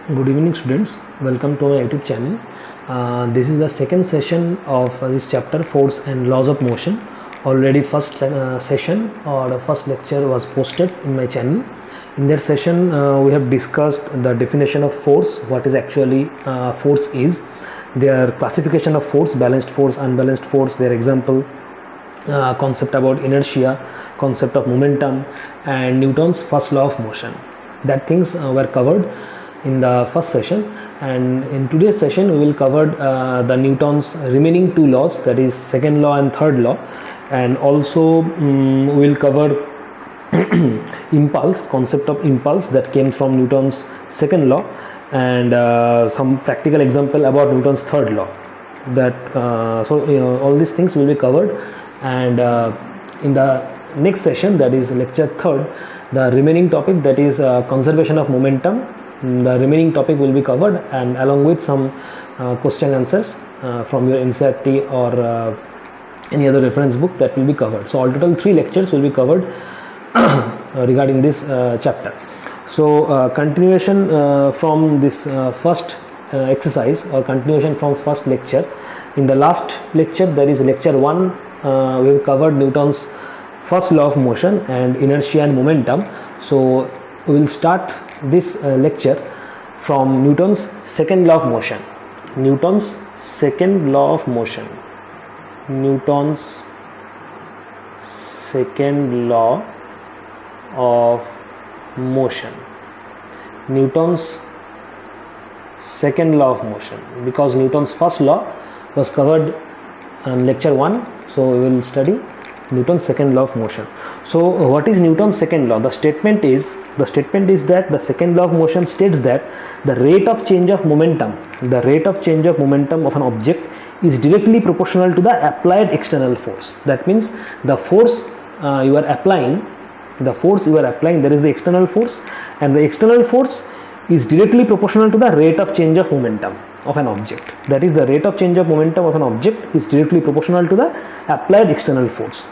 Good evening students, welcome to my YouTube channel. This is the second session of this chapter, Force and Laws of Motion. Already first session or the first lecture was posted in my channel. In that session we have discussed the definition of force, what is actually force is, their classification of force, balanced force, unbalanced force, their example, concept about inertia, concept of momentum, and Newton's first law of motion. That things were covered in the first session, and in today's session we will cover the Newton's remaining two laws, that is second law and third law, and also we will cover impulse, concept of impulse that came from Newton's second law, and some practical example about Newton's third law. That all these things will be covered, and in the next session, that is lecture third, the remaining topic, that is conservation of momentum, the remaining topic will be covered, and along with some question answers from your NCERT or any other reference book, that will be covered. So all total 3 lectures will be covered regarding this chapter. So continuation from this first exercise, or continuation from first lecture. In the last lecture, that is lecture 1, we have covered Newton's first law of motion and inertia and momentum. So we will start this lecture from Newton's second law of motion. Newton's second law of motion. Newton's second law of motion. Newton's second law of motion, because Newton's first law was covered in lecture 1, so we will study Newton's second law of motion. So what is Newton's second law? The statement is that the second law of motion states that the rate of change of momentum of an object is directly proportional to the applied external force. That means the force you are applying, there is the external force, and the external force is directly proportional to the rate of change of momentum of an object. That is, the rate of change of momentum of an object is directly proportional to the applied external force,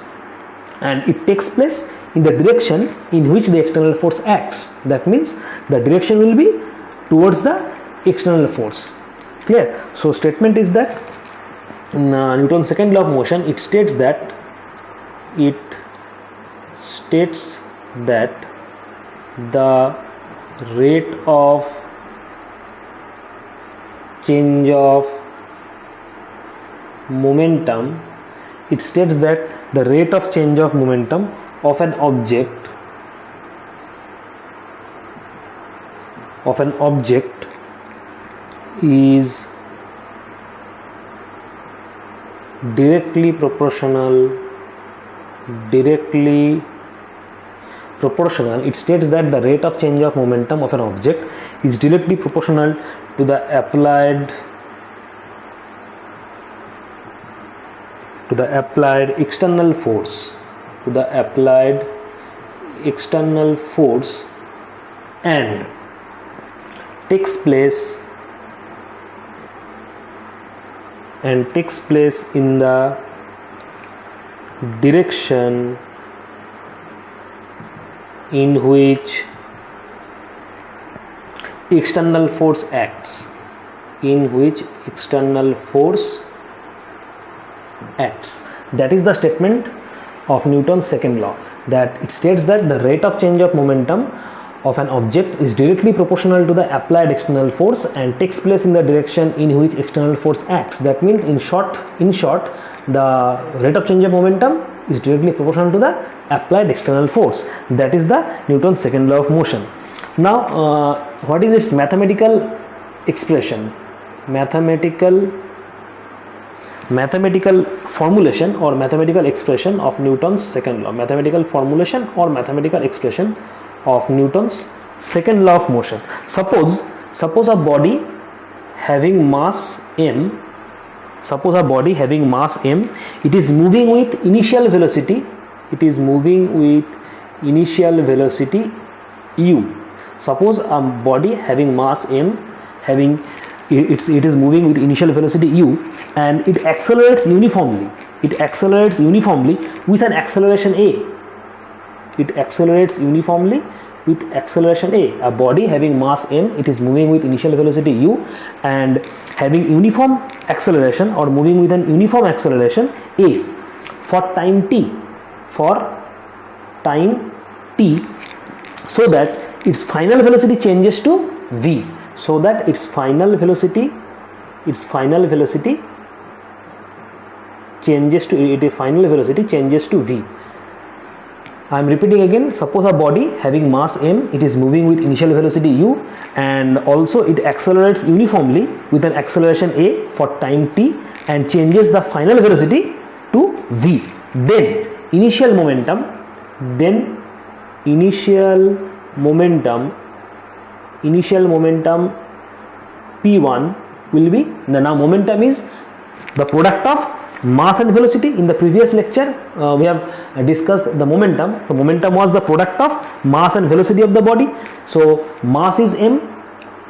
and it takes place in the direction in which the external force acts. That means the direction will be towards the external force. Clear? So statement is that in Newton's second law of motion, it states that the rate of change of momentum, it states that the rate of change of momentum of an object is directly proportional. It states that the rate of change of momentum of an object is directly proportional to the applied external force, and takes place in the direction in which external force acts. That is the statement of Newton's second law, that it states that the rate of change of momentum of an object is directly proportional to the applied external force and takes place in the direction in which external force acts. That means in short, the rate of change of momentum is directly proportional to the applied external force. That is the Newton's second law of motion. Now what is its mathematical expression, mathematical formulation or mathematical expression of Newton's second law, mathematical formulation or mathematical expression of Newton's second law of motion. Suppose a body having mass m, it is moving with initial velocity u. Suppose a body having mass m, it is moving with initial velocity u, and it accelerates uniformly with an acceleration a. with acceleration a. A body having mass m, it is moving with initial velocity u and having uniform acceleration or moving with an uniform acceleration a for time t, so that its final velocity changes to v, so that its final velocity changes to v. I am repeating again. Suppose a body having mass m, it is moving with initial velocity u and also it accelerates uniformly with an acceleration a for time t and changes the final velocity to v. Then initial momentum p1 will be, now momentum is the product of mass and velocity. In the previous lecture we have discussed the momentum. So momentum was the product of mass and velocity of the body. So mass is m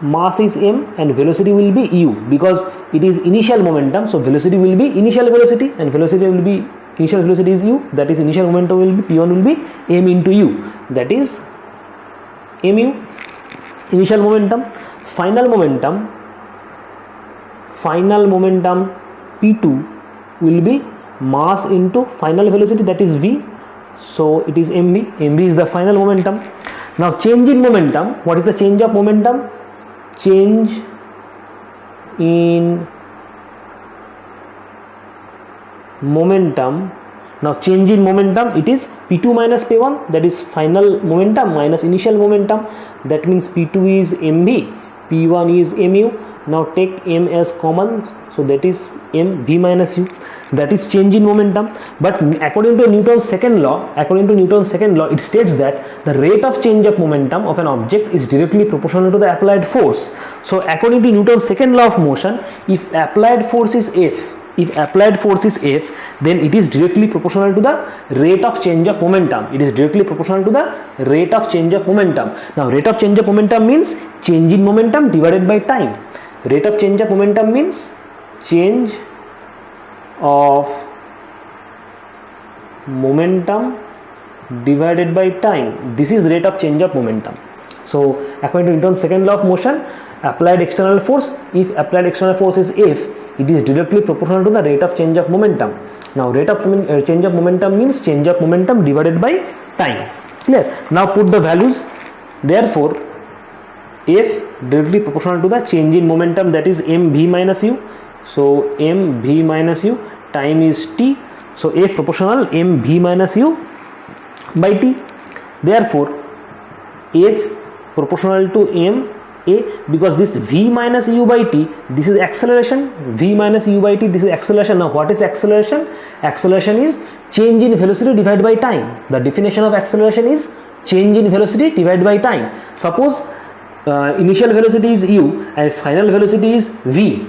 and velocity will be u, because it is initial momentum. So velocity will be initial velocity and initial velocity is u, that is initial momentum will be p1 will be m into u, that is mu. Initial momentum. Final momentum p2 will be mass into final velocity, that is v, so it is mv is the final momentum. Now change in momentum. What is the change of momentum? Change in momentum. Now change in momentum, it is p2 minus p1, that is final momentum minus initial momentum, that means p2 is mv, p1 is mu. Now take m as common, so that is m v minus u, that is change in momentum. But according to Newton's second law, it states that the rate of change of momentum of an object is directly proportional to the applied force. So according to Newton's second law of motion, if applied force is F, then it is directly proportional to the rate of change of momentum. Now rate of change of momentum means change in momentum divided by time. Rate of change of momentum means change of momentum divided by time. This is rate of change of momentum. So according to Newton's second law of motion, applied external force, if applied external force is F, it is directly proportional to the rate of change of momentum. Now rate of change of momentum means change of momentum divided by time. Clear? Now put the values. Therefore F directly proportional to the change in momentum, that is mv minus u. So mv minus u, time is t, so F proportional mv minus u by t. Therefore F proportional to m a, because this v minus u by t, this is acceleration, v minus u by t, this is acceleration. Now what is acceleration? Acceleration is change in velocity divided by time. The definition of acceleration is change in velocity divided by time. Suppose initial velocity is u and final velocity is v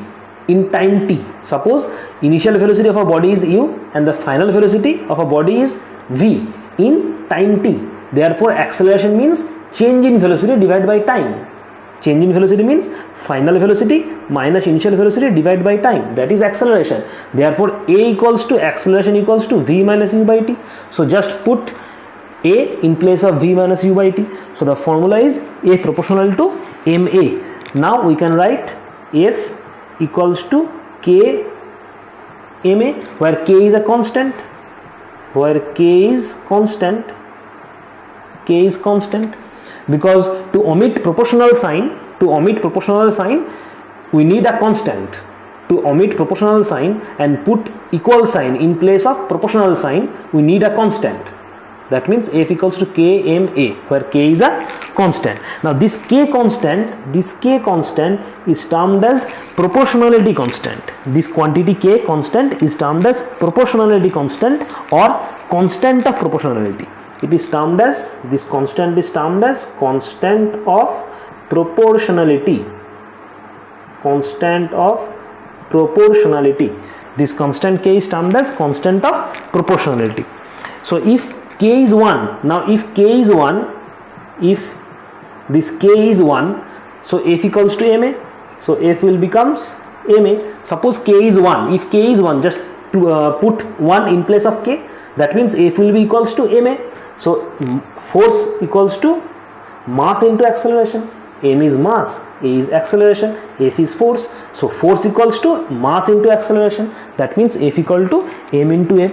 in time t. Suppose initial velocity of a body is u and the final velocity of a body is v in time t. Therefore acceleration means change in velocity divided by time. Change in velocity means final velocity minus initial velocity divided by time, that is acceleration. Therefore a equals to acceleration equals to v minus u by t. So just put a in place of v minus u by t. So the formula is A proportional to ma. Now we can write F equals to k ma, where k is a constant, because to omit proportional sign, we need a constant. To omit proportional sign and put equal sign in place of proportional sign, we need a constant. That means F equals to kma, where k is a constant. Now this k constant is termed as proportionality constant. This quantity k constant is termed as proportionality constant or constant of proportionality. It is termed as, this constant is termed as constant of proportionality. This constant k is termed as constant of proportionality. So if k is 1, now if this k is 1, so F equals to ma, so F will becomes ma. Suppose k is 1, if k is 1, just put 1 in place of k, that means F will be equals to ma. So force equals to mass into acceleration. M is mass, A is acceleration, F is force. So force equals to mass into acceleration. That means F equal to M into F.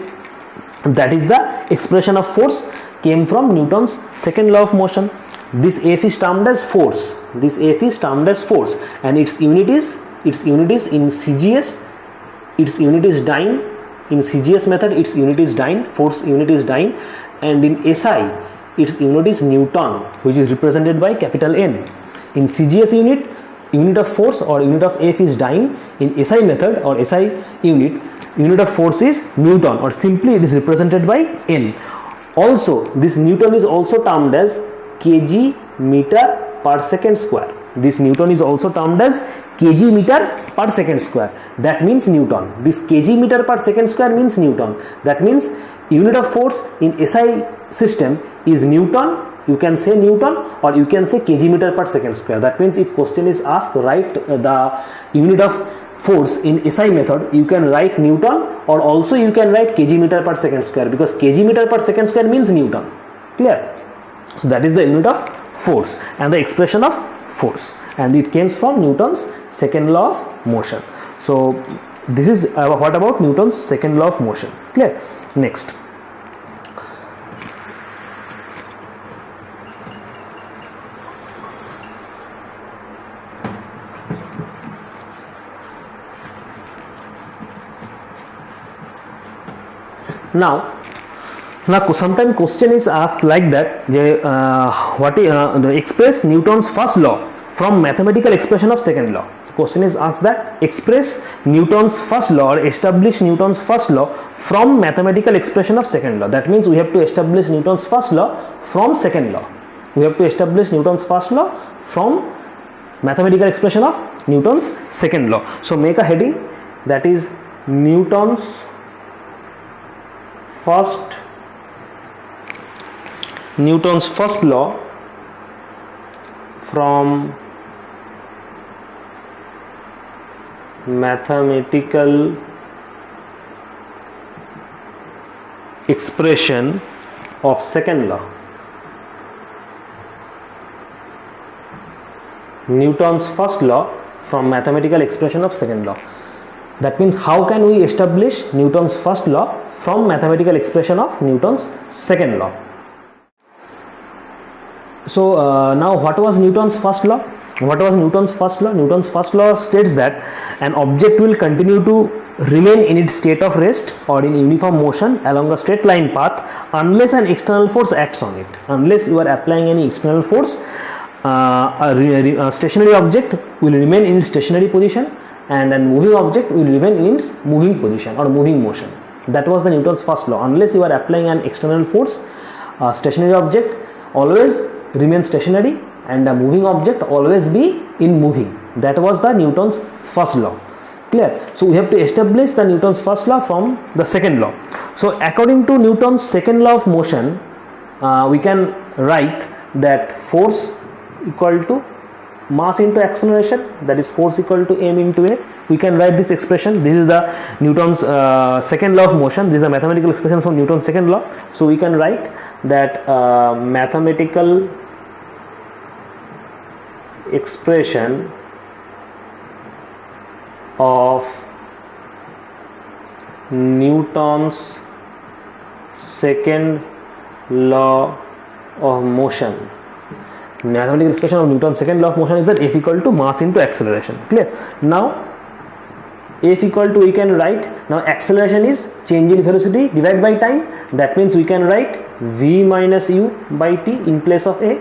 That is the expression of force, came from Newton's second law of motion. This F is termed as force. This F is termed as force, and its unit is in CGS. Its unit is dyne. In CGS method, its unit is dyne. Force unit is dyne, and in SI, its unit is Newton, which is represented by capital N. In CGS unit of force or unit of F is dyne. In SI method or SI unit of force is Newton, or simply it is represented by N. Also, this Newton is also termed as kg meter per second square. This Newton is also termed as kg meter per second square. That means Newton. This kg meter per second square means Newton. That means unit of force in SI system is Newton. You can say Newton, or you can say kg meter per second square. That means if question is asked, write the unit of force in SI method, you can write Newton, or also you can write kg meter per second square, because kg meter per second square means Newton. Clear? So that is the unit of force and the expression of force, and it comes from Newton's second law of motion. So this is what about Newton's second law of motion. Clear? Next. Now sometimes question is asked like that, express Newton's first law from mathematical expression of second law. The question is asked that express Newton's first law, or establish Newton's first law from mathematical expression of second law. That means we have to establish Newton's first law from second law. We have to establish Newton's first law from mathematical expression of Newton's second law. So make a heading, that is Newton's first law from mathematical expression of second law. Newton's first law from mathematical expression of second law. That means how can we establish Newton's first law from mathematical expression of Newton's second law? So now what was Newton's first law? Newton's first law states that an object will continue to remain in its state of rest or in uniform motion along a straight line path unless an external force acts on it. Unless you are applying any external force, a stationary object will remain in its stationary position, and a moving object will remain in its moving position or moving motion. That was the Newton's first law. Unless you are applying an external force, a stationary object always remain stationary and a moving object always be in moving. That was the Newton's first law. Clear? So we have to establish the Newton's first law from the second law. So according to Newton's second law of motion, we can write that force equal to mass into acceleration, that is force equal to m into a. We can write this expression. This is the Newton's second law of motion. This is a mathematical expression from Newton's second law. So we can write that mathematical expression of Newton's second law of motion. Mathematical expression of Newton's second law of motion is that F equal to mass into acceleration. Clear? Now F equal to, we can write, now acceleration is change in velocity divided by time. That means we can write v minus u by t in place of a.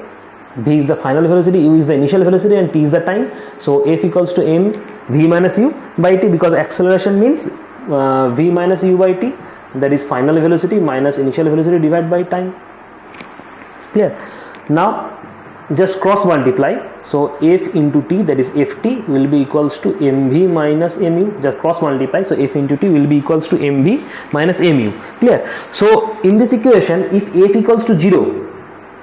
V is the final velocity, u is the initial velocity, and t is the time. So F equals to m v minus u by t, because acceleration means v minus u by t, that is final velocity minus initial velocity divided by time. Clear? Now just cross multiply. So F into t, that is ft, will be equals to mv minus mu. Just cross multiply. So F into t will be equals to mv minus mu. Clear? So in this equation, if F equals to 0,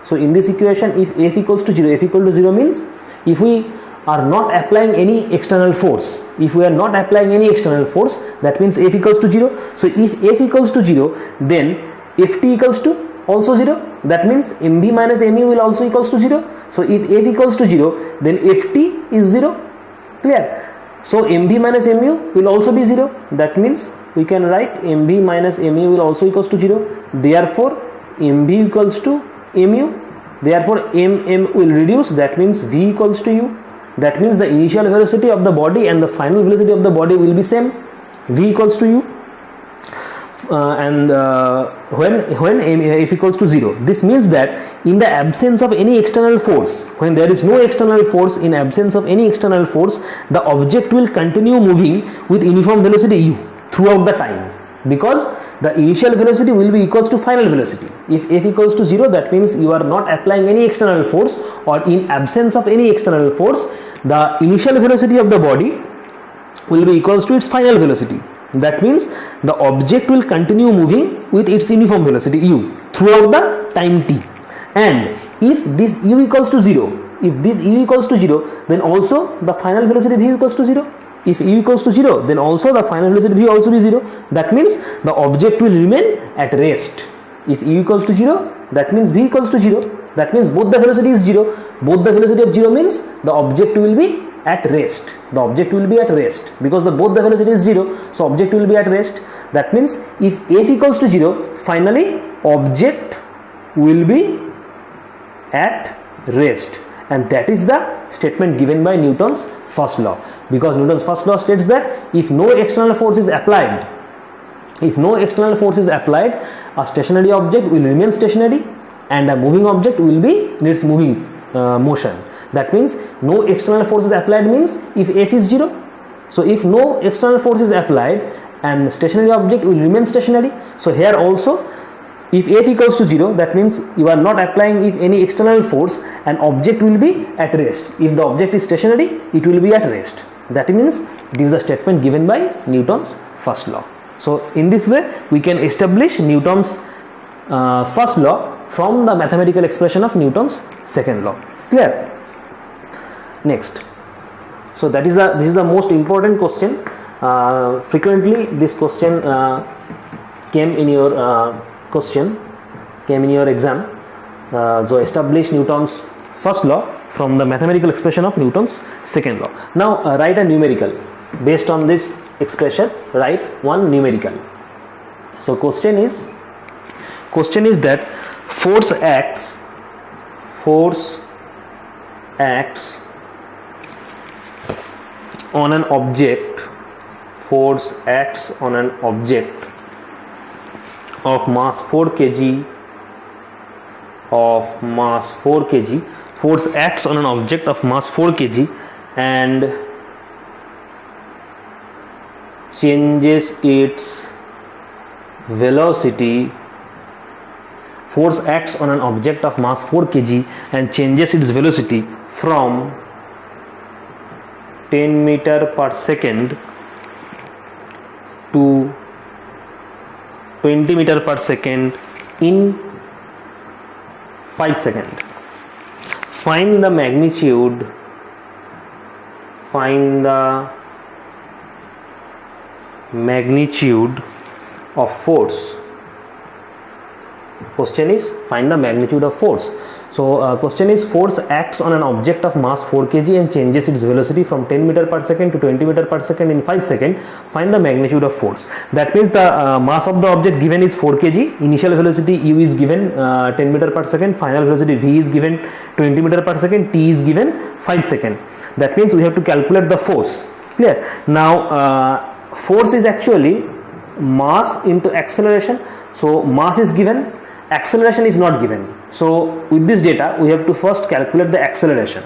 so in this equation, if F equals to 0, F equal to 0 means if we are not applying any external force. If we are not applying any external force, that means F equals to 0. So if F equals to 0, then Ft equals to also 0. That means mv minus mu will also equals to 0. So if F equals to 0, then Ft is 0. Clear? So mv minus mu will also be 0. That means we can write mv minus mu will also equals to 0. Therefore mv equals to mu. Therefore mm will reduce. That means v equals to u. That means the initial velocity of the body and the final velocity of the body will be same. V equals to u. When F equals to 0, this means that in the absence of any external force, when there is no external force, in absence of any external force, the object will continue moving with uniform velocity u throughout the time, because the initial velocity will be equals to final velocity. If F equals to 0, that means you are not applying any external force, or in absence of any external force, the initial velocity of the body will be equals to its final velocity. That means the object will continue moving with its uniform velocity u throughout the time t. And if this u equals to 0, then also the final velocity v equals to 0. If u equals to 0, then also the final velocity v also be 0. That means the object will remain at rest. If u equals to 0, that means v equals to 0. That means both the velocity is 0. Both the velocity of 0 means the object will be at rest. The object will be at rest because both the velocity is 0. So object will be at rest. That means if F equals to 0, finally object will be at rest. And that is the statement given by Newton's first law. Because Newton's first law states that if no external force is applied, a stationary object will remain stationary and a moving object will be in its moving motion. That means no external force is applied means if F is 0. So if no external force is applied and stationary object will remain stationary. So here also if F equals to 0, that means you are not applying if any external force, and object will be at rest. If the object is stationary, it will be at rest. That means it is the statement given by Newton's first law. So in this way we can establish Newton's first law from the mathematical expression of Newton's second law. Clear? Next, so this is the most important question. Frequently this question came in your exam. So establish Newton's first law from the mathematical expression of Newton's second law. Now write a numerical based on this expression. Write one numerical. So question is that force acts on an object of mass 4 kg force acts on an object of mass 4 kg and changes its velocity. Force acts on an object of mass 4 kg and changes its velocity from 10 meter per second to 20 meter per second in 5 seconds. Find the magnitude of force. Question is find the magnitude of force. So question is force acts on an object of mass 4 kg and changes its velocity from 10 meter per second to 20 meter per second in 5 seconds. Find the magnitude of force. That means the mass of the object given is 4 kg. Initial velocity u is given 10 meter per second. Final velocity v is given 20 meter per second. T is given 5 seconds. That means we have to calculate the force. Clear? Now force is actually mass into acceleration. So mass is given, acceleration is not given. So with this data we have to first calculate the acceleration,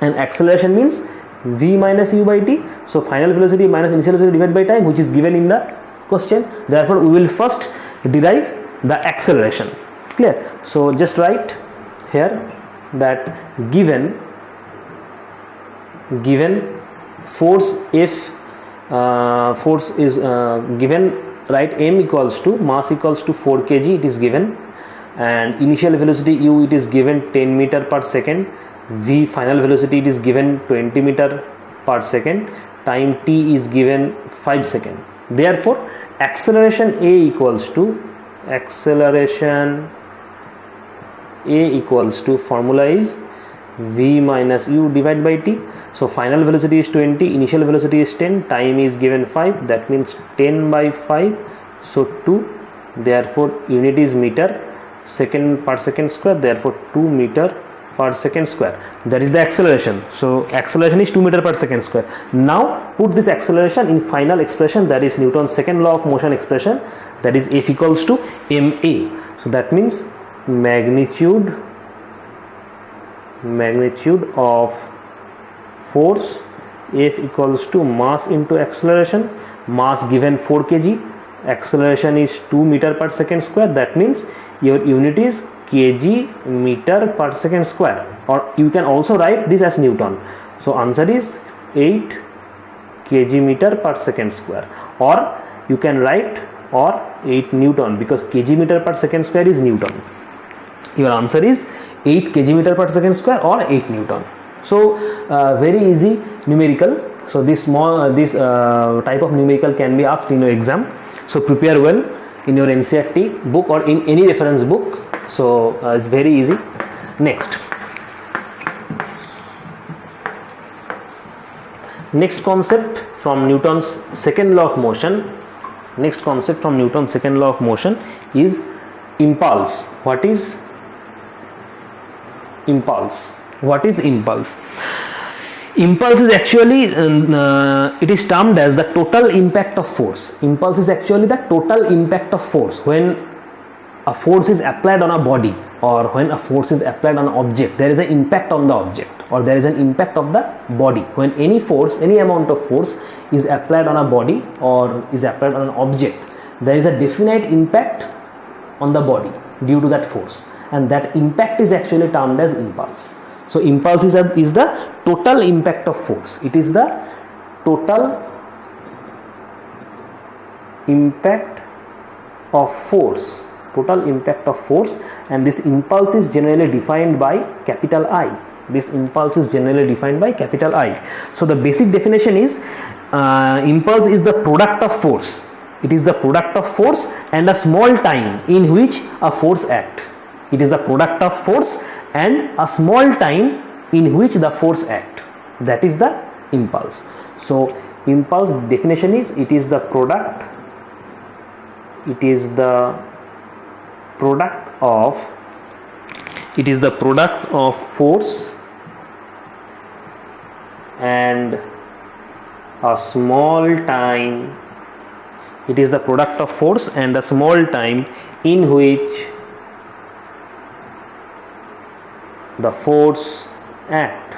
and acceleration means v minus u by t. So final velocity minus initial velocity divided by time, which is given in the question. Therefore we will first derive the acceleration. Clear? So just write here that given force F force is given. Write m equals to mass equals to 4 kg, it is given, and initial velocity u it is given 10 meter per second, v final velocity it is given 20 meter per second, time t is given 5 seconds. Therefore acceleration a equals to formula is v minus u divided by t. So final velocity is 20, initial velocity is 10, time is given 5, that means 10 by 5, so 2, therefore unit is meter second per second square, therefore 2 meter per second square. That is the acceleration. So acceleration is 2 meter per second square. Now put this acceleration in final expression, that is Newton's second law of motion expression, that is F equals to ma. So that means magnitude of force F equals to mass into acceleration. Mass given 4 kg, acceleration is 2 meter per second square, that means your unit is kg meter per second square, or you can also write this as Newton. So answer is 8 kg meter per second square, or you can write or 8 Newton, because kg meter per second square is Newton. Your answer is 8 kg meter per second square or 8 Newton. So very easy numerical. So this type of numerical can be asked in your exam. So prepare well in your NCERT book or in any reference book. So it's very easy. Next concept from Newton's second law of motion. Next concept from Newton's second law of motion is impulse. What is impulse? What is impulse? Impulse is actually it is termed as the total impact of force. Impulse is actually the total impact of force. When a force is applied on a body, or when a force is applied on an object, there is an impact on the object, or there is an impact of the body. When any force, any amount of force is applied on a body or is applied on an object, there is a definite impact on the body due to that force, and that impact is actually termed as impulse. So impulse is the total impact of force. It is the total impact of force. Total impact of force, and this impulse is generally defined by capital I. This impulse is generally defined by capital I. So the basic definition is impulse is the product of force. It is the product of force and a small time in which a force acts. It is the product of force and a small time in which the force acts. That is the impulse. So impulse definition is it is the product of force and a small time. It is the product of force and a small time in which the force act.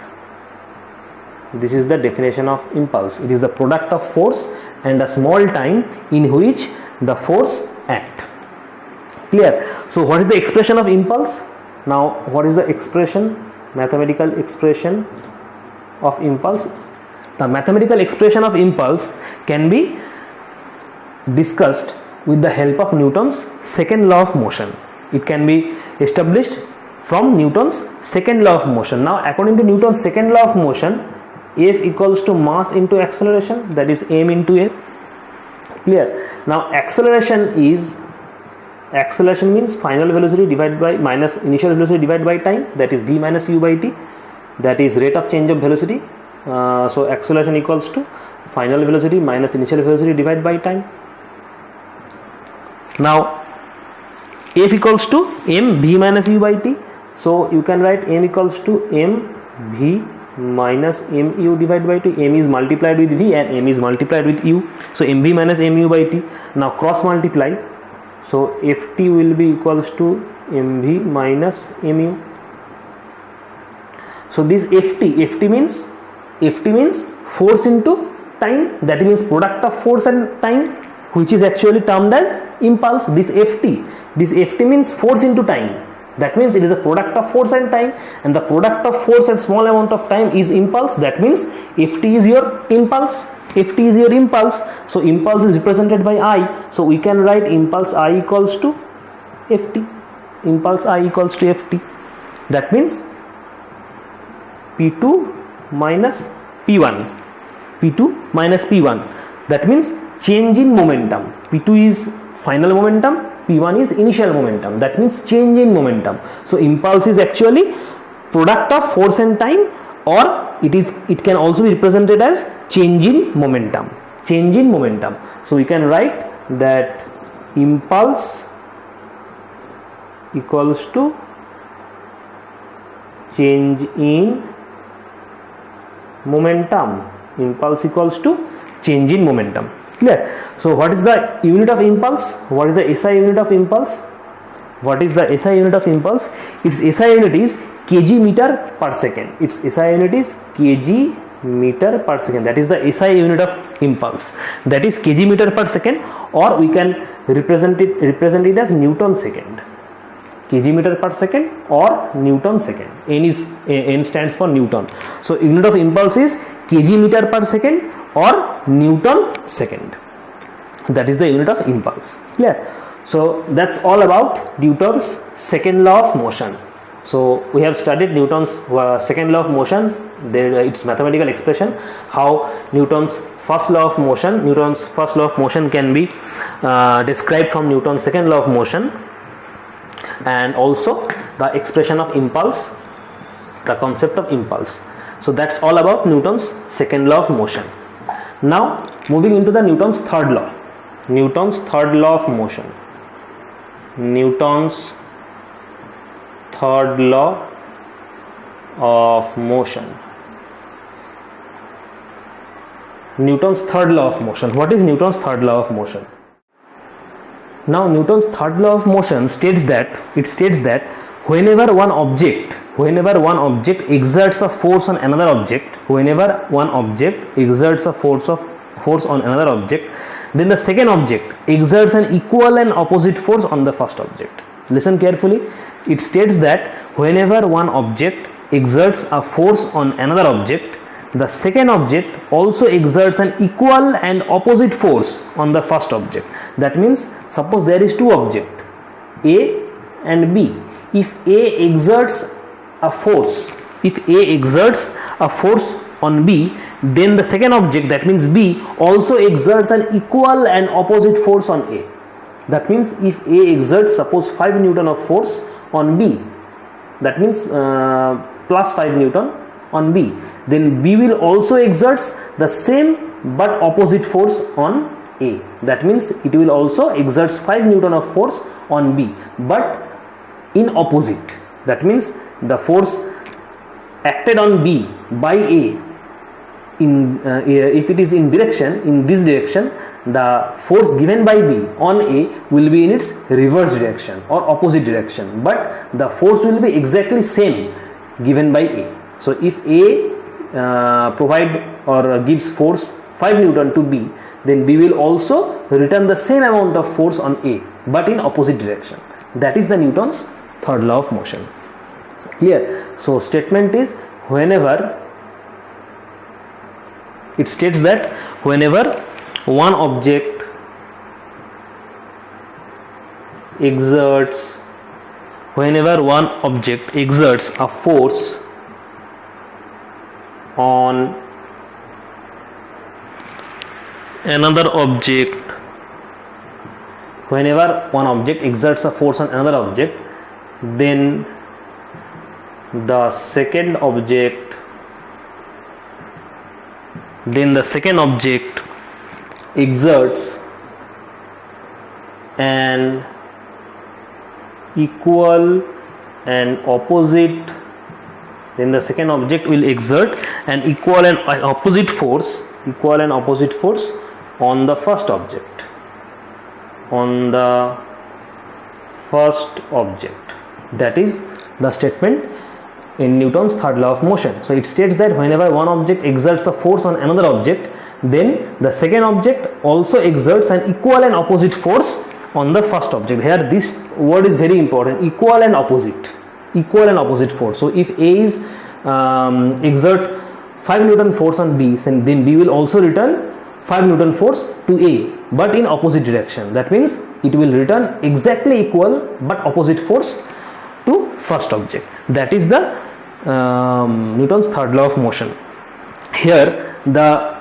This is the definition of impulse. It is the product of force and a small time in which the force act. Clear? So what is the expression of impulse? Now what is the expression, mathematical expression of impulse? The mathematical expression of impulse can be discussed with the help of Newton's second law of motion. It can be established from Newton's second law of motion. Now according to Newton's second law of motion, F equals to mass into acceleration, that is m into a. Clear? Now acceleration means final velocity divided by minus initial velocity divided by time, that is v minus u by t, that is rate of change of velocity. So acceleration equals to final velocity minus initial velocity divided by time. Now F equals to m v minus u by t. So you can write m equals to m v minus mu divided by t. M is multiplied with v and m is multiplied with u. So mv minus mu by t. Now cross multiply. So ft will be equals to mv minus mu. So this ft means force into time. That means product of force and time, which is actually termed as impulse. This ft means force into time. That means it is a product of force and time, and the product of force and small amount of time is impulse. That means ft is your impulse. So impulse is represented by I. So we can write impulse I equals to ft. That means P2 minus P1. That means change in momentum. P2 is final momentum, P1 is initial momentum. That means change in momentum. So impulse is actually product of force and time, or it can also be represented as change in momentum. So we can write that impulse equals to change in momentum. Clear? So what is the unit of impulse? What is the SI unit of impulse? Its SI unit is kg meter per second. That is the SI unit of impulse. That is kg meter per second, or we can represent it as Newton second. Kg meter per second or Newton second. N stands for Newton. So unit of impulse is kg meter per second or Newton second. That is the unit of impulse. Clear? So that's all about Newton's second law of motion. So we have studied Newton's second law of motion, its mathematical expression, how Newton's first law of motion can be described from Newton's second law of motion, and also the expression of impulse, the concept of impulse. So that's all about Newton's second law of motion. Now moving into the Newton's third law of motion. Newton's third law of motion. What is Newton's third law of motion? Now Newton's third law of motion states that whenever one object exerts a force on another object, then the second object exerts an equal and opposite force on the first object. Listen carefully. It states that whenever one object exerts a force on another object, the second object also exerts an equal and opposite force on the first object. That means, suppose there is two objects, A and B. If A exerts a force on B, then the second object, that means B, also exerts an equal and opposite force on A. That means if A exerts, suppose 5 Newton of force on B, that means plus 5 Newton on B, then B will also exert the same but opposite force on A. That means it will also exert 5 Newton of force on B, but in opposite. That means the force acted on B by A, if it is in this direction, the force given by B on A will be in its reverse direction or opposite direction, but the force will be exactly same given by A. So if A provide or gives force 5 Newton to B, then B will also return the same amount of force on A, but in opposite direction. That is the Newton's third law of motion. Clear? So statement is it states that whenever one object exerts a force on another object, then the second object exerts an equal and opposite, then the second object will exert an equal and opposite force on the first object, That is the statement in Newton's third law of motion. So it states that whenever one object exerts a force on another object, then the second object also exerts an equal and opposite force on the first object. Here this word is very important, equal and opposite force. So if A is exert 5 Newton force on B, then B will also return 5 Newton force to A, but in opposite direction. That means it will return exactly equal but opposite force to first object. That is the Newton's third law of motion. Here the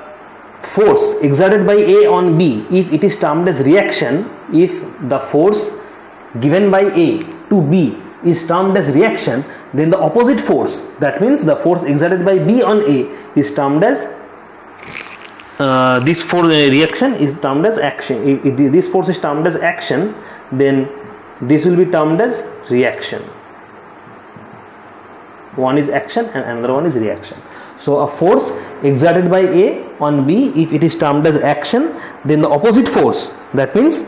force exerted by A on B, if it is termed as reaction, if the force given by A to B is termed as reaction, then the opposite force, that means the force exerted by B on A, is termed as this force reaction is termed as action. If this force is termed as action, then this will be termed as reaction. One is action and another one is reaction. So a force exerted by A on B, if it is termed as action, then the opposite force, that means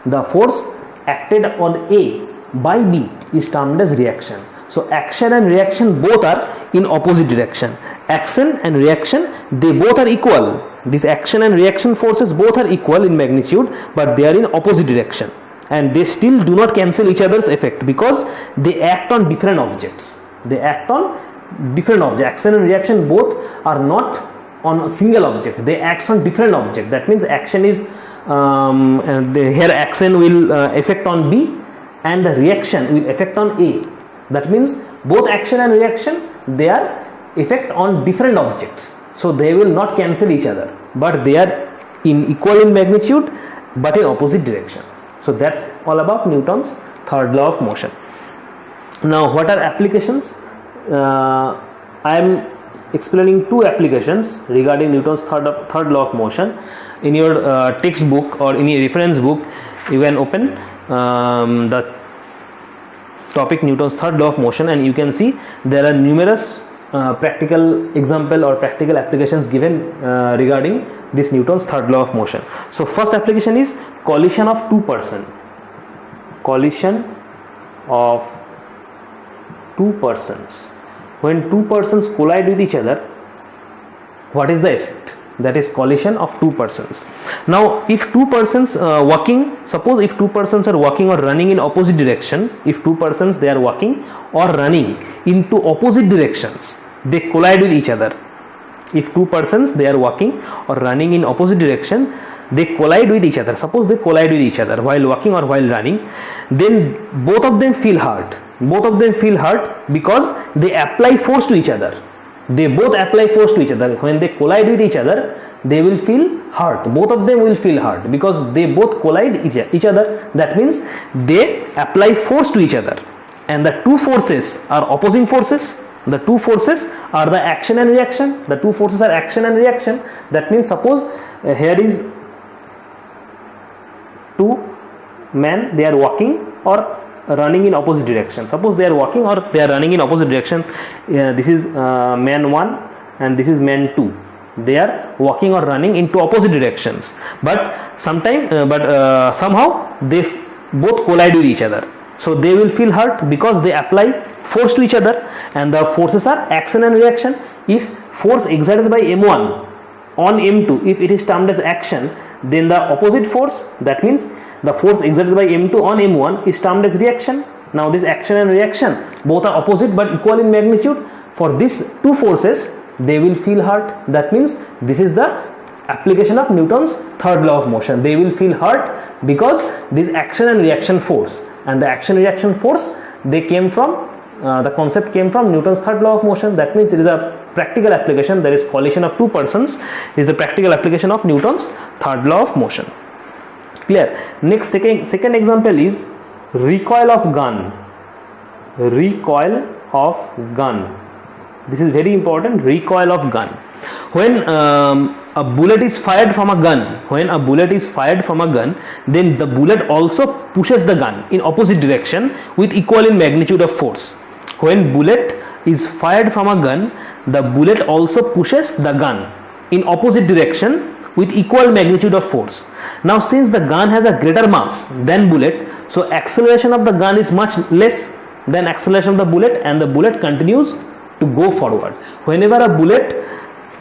the force acted on A by B, is termed as reaction. So action and reaction both are in opposite direction. Action and reaction, they both are equal. This action and reaction forces both are equal in magnitude, but they are in opposite direction, and they still do not cancel each other's effect because they act on different objects. They act on different objects. Action and reaction both are not on a single object. They act on different objects. That means action is here action will affect on B and the reaction will affect on A. That means both action and reaction, they are effect on different objects. So they will not cancel each other, but they are equal in magnitude but in opposite direction. So that's all about Newton's third law of motion. Now what are applications? I am explaining two applications regarding Newton's third law of motion. In your textbook or in your reference book, you can open the topic Newton's third law of motion, and you can see there are numerous practical example or practical applications given regarding this Newton's third law of motion. So first application is collision of two persons. Collision of two persons. When two persons collide with each other, what is the effect? That is collision of two persons. Now if two persons suppose if two persons are walking or running in opposite direction, if two persons they are walking or running into opposite directions, they collide with each other. If two persons they are walking or running in opposite direction, they collide with each other. Suppose they collide with each other while walking or while running, then both of them feel hurt. Both of them feel hurt because they apply force to each other. They both apply force to each other. When they collide with each other, they will feel hurt. Both of them will feel hurt because they both collide each other. That means they apply force to each other, and the two forces are opposing forces. The two forces are the action and reaction. The two forces are action and reaction. That means suppose here is two men, they are walking or running in opposite direction. Suppose they are walking or they are running in opposite direction. This is man 1 and this is man 2. They are walking or running into opposite directions, but somehow they both collide with each other. So they will feel hurt because they apply force to each other, and the forces are action and reaction. If force exerted by M1 on M2, if it is termed as action, then the opposite force, that means the force exerted by M2 on M1, is termed as reaction. Now this action and reaction both are opposite but equal in magnitude. For these two forces, they will feel hurt. That means this is the application of Newton's third law of motion. They will feel hurt because this action and reaction force, and the action reaction force, they came from the concept came from Newton's third law of motion. That means it is a practical application. There is collision of two persons is the practical application of Newton's third law of motion. Clear? Next, second example is recoil of gun. Recoil of gun. This is very important. Recoil of gun. When a bullet is fired from a gun, then the bullet also pushes the gun in opposite direction with equal in magnitude of force. When bullet is fired from a gun, the bullet also pushes the gun in opposite direction with equal magnitude of force. Now since the gun has a greater mass than bullet, so acceleration of the gun is much less than acceleration of the bullet, and the bullet continues to go forward. Whenever a bullet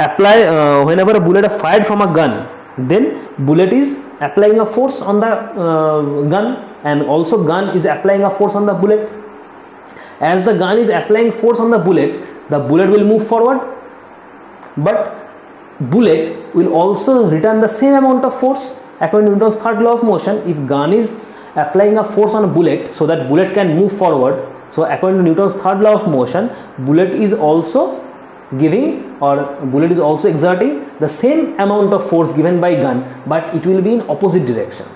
is fired from a gun, then bullet is applying a force on the gun, and also gun is applying a force on the bullet. As the gun is applying force on the bullet will move forward, but bullet will also return the same amount of force. According to Newton's third law of motion, if gun is applying a force on a bullet so that bullet can move forward, so according to Newton's third law of motion, bullet is also exerting the same amount of force given by gun, but it will be in opposite direction.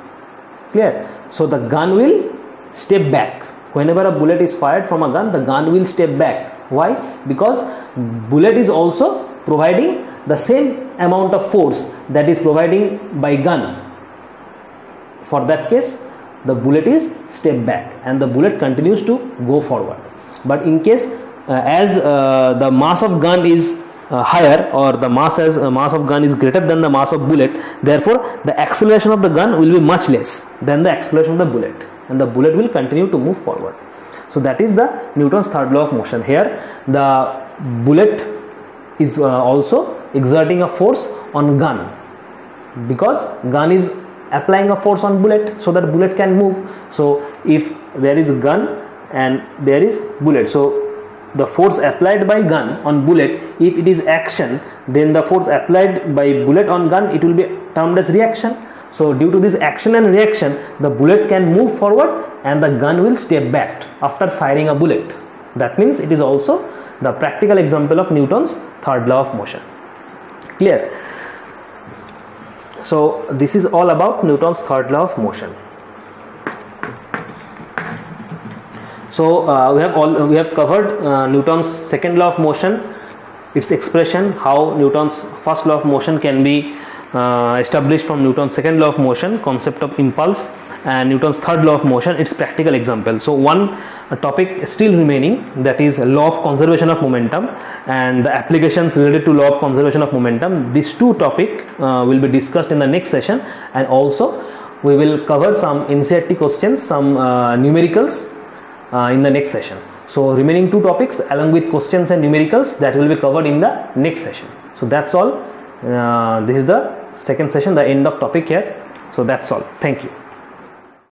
Clear? So the gun will step back. whenever a bullet is fired from a gun, the gun will step back. Why? Because bullet is also providing the same amount of force that is providing by gun. For that case, the bullet is step back and the bullet continues to go forward. But in case as the mass of gun is higher, or the mass of gun is greater than the mass of bullet, therefore the acceleration of the gun will be much less than the acceleration of the bullet, and the bullet will continue to move forward. So that is the Newton's third law of motion. Here the bullet is also exerting a force on gun, because gun is applying a force on bullet so that bullet can move. So if there is gun and there is bullet, so the force applied by gun on bullet, if it is action, then the force applied by bullet on gun, it will be termed as reaction. So due to this action and reaction, the bullet can move forward and the gun will step back after firing a bullet. That means it is also the practical example of Newton's third law of motion. Clear? So this is all about Newton's third law of motion. So we have covered Newton's second law of motion, its expression, how Newton's first law of motion can be established from Newton's second law of motion, concept of impulse, and Newton's third law of motion, its practical example. So one topic still remaining, that is law of conservation of momentum and the applications related to law of conservation of momentum. These two topics will be discussed in the next session, and also we will cover some NCERT questions, some numericals in the next session. So remaining two topics along with questions and numericals, that will be covered in the next session. So that's all. This is the second session, the end of topic here. So that's all. Thank you.